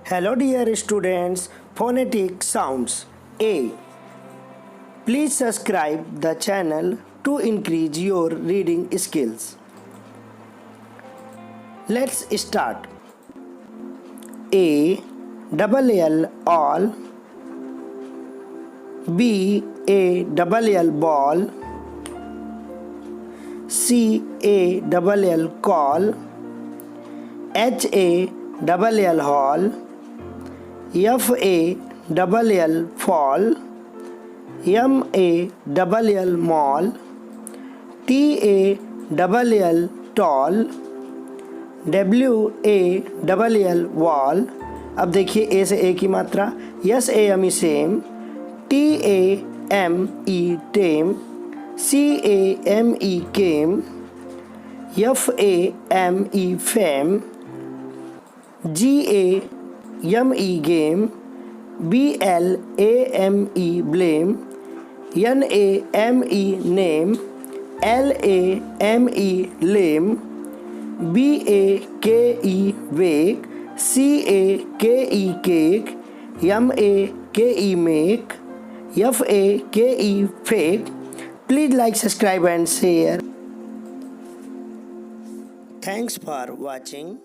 Hello dear students, phonetic sounds. A. Please subscribe the channel to increase your reading skills. Let's start. A. Double L all. B. A double L ball. C. A double L call. H. A double L hall. F. A double L fall. M. A double L mall. T. A double L tall. W. A double L wall. अब देखिए ए से ए की मात्रा. S A M E same. T A M E tame. C A M E came. F A M E fame. G A M E game. B L A M E blame. N A M E name. L A M E lame. B A K E wake. C A K E cake. M A K E make. F A K E fake. Please like, subscribe and share. Thanks for watching.